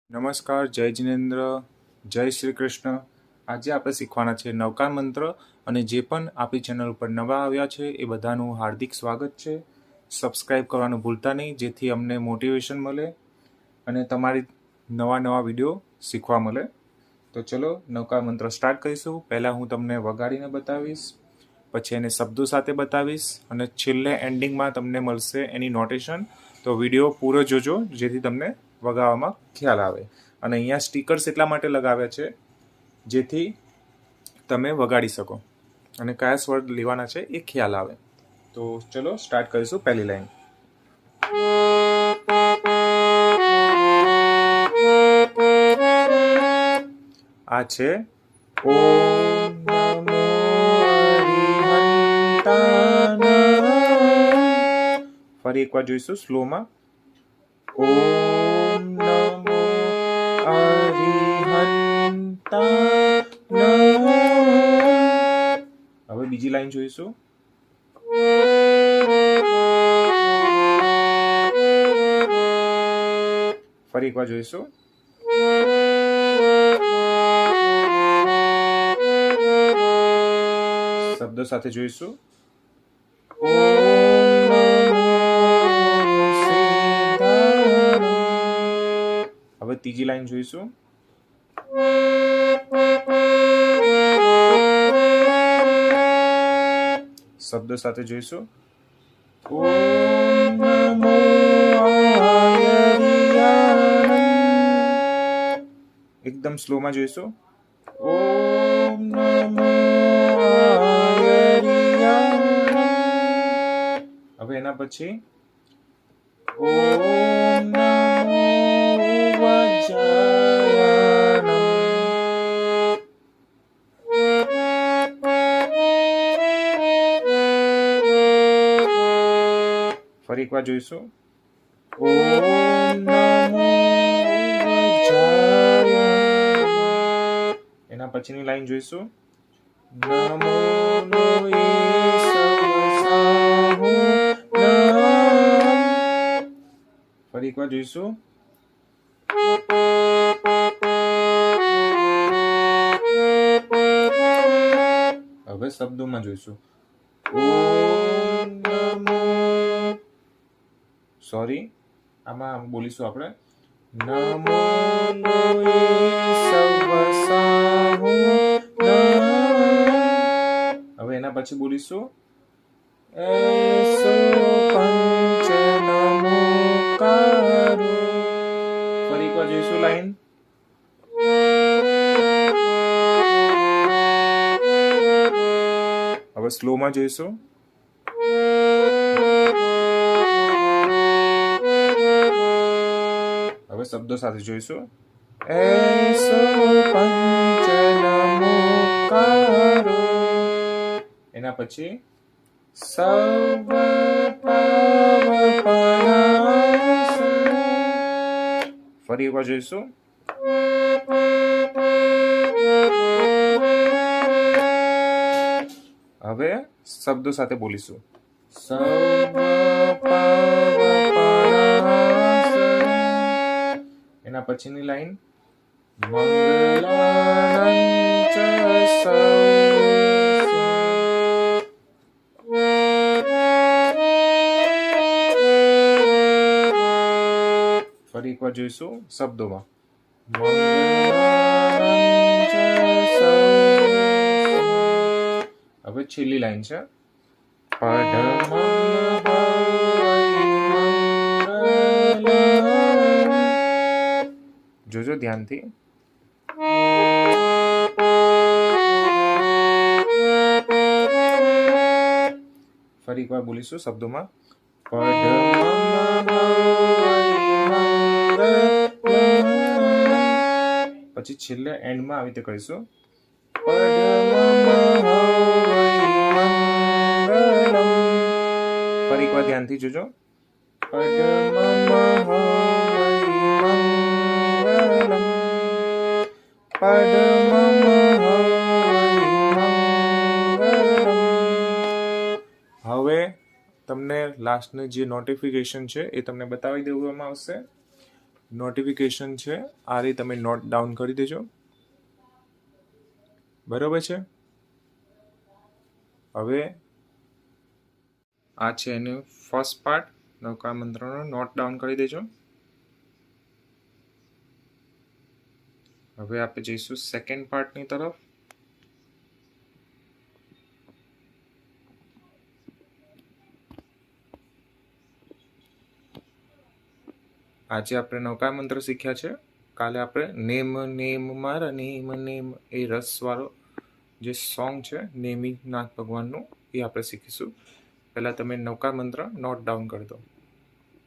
નમસ્કાર, જય જિનેન્દ્ર, જય શ્રી કૃષ્ણ. આજે આપણે શીખવાના છે નવકાર મંત્ર. અને જે પણ આપણી ચેનલ ઉપર નવા આવ્યા છે એ બધાનું હાર્દિક સ્વાગત છે. સબસ્ક્રાઈબ કરવાનું ભૂલતા નહીં, જેથી અમને મોટિવેશન મળે અને તમારી નવા વિડીયો શીખવા મળે. તો ચલો નવકાર મંત્ર સ્ટાર્ટ કરીશું. પહેલાં હું તમને વગાડીને બતાવીશ, પછી એને શબ્દો સાથે બતાવીશ અને છેલ્લે એન્ડિંગમાં તમને મળશે એની નોટેશન. તો વિડીયો પૂરો જોજો, જેથી તમને વગાડવામાં ખ્યાલ આવે. અને અહીંયા સ્ટીકર્સ એટલા માટે લગાવ્યા છે જેથી તમે વગાડી શકો અને કયા સ્વર લેવાના છે એ ખ્યાલ આવે. તો ચલો સ્ટાર્ટ કરીશું. પહેલી લાઈન આ છે ઓમ નમો હરિહંતાન. ફરી એકવાર જોઈશું સ્લોમાં. ઓમ નમો હરિહંતાન. હવે બીજી લાઈન જોઈશું. ફરી એકવાર જોઈશું. શબ્દો સાથે જોઈશું. હવે ત્રીજી લાઈન જોઈશું. શબ્દો સાથે જોઈશું. ઓમ નમો આયર્યાનમ. એકદમ સ્લોમાં જોઈશું. ઓમ નમો આયર્યાનમ. હવે એના પછી ઓમ નમો વજ્રાયનમ. ફરી એકવાર જોઈશું. ઓમ નમો વજ્રાયનમ. એના પછીની લાઈન જોઈશું. નમો લોયે સવસાહુ નમ. ફરી એકવાર જોઈશું. હવે શબ્દોમાં જોઈશું. ઓમ નમો, સોરી, આમાં બોલીશું આપણે નમો લોયે સવસાહુ નમ. હવે એના પછી બોલીશું એસો પંચ નમોકારો. ફરી એકવાર જોઈશું લાઈન. હવે સ્લોમાં જોઈશું. હવે શબ્દો સાથે જોઈશું. એસો પંચ નમોકારો. એના પછી સર્વ પાવપનાસન. ફરી એકવાર જોઈશું. હવે શબ્દો સાથે બોલીશું. સર્વ પાવપનાસન. એના પછીની લાઈન મંગલાનંચ સૌસ્ય. ફરી એકવાર જોઈશું શબ્દોમાં. મંગલાનંચ સૌસ્ય. હવે છેલ્લી લાઈન છે પડમં મંગલમ. જોજો ધ્યાનથી. ફરી એકવાર બોલીશું શબ્દોમાં. પછી છેલ્લે એન્ડમાં આવી રીતે કહીશું. ફરી એકવાર ધ્યાનથી જોજો. હવે તમને લાસ્ટની જે નોટિફિકેશન છે એ તમને બતાવી દેવામાં આવશે. નોટિફિકેશન છે આ રીતે તમે નોટ ડાઉન કરી દેજો. બરાબર છે. હવે આ છે એનું ફર્સ્ટ પાર્ટ નવકાર મંત્રનો નોટ ડાઉન કરી દેજો. હવે આપણે જઈશું સેકન્ડ પાર્ટની તરફ. આજે આપણે નવકાર મંત્ર શીખ્યા છે. કાલે આપણે નેમ નેમ મારા નેમ નેમ એ રસવાળો જે સોંગ છે નેમિનાથ ભગવાનનું એ આપણે શીખીશું. પહેલાં તમે નવકાર મંત્ર નોટ ડાઉન કરી દો.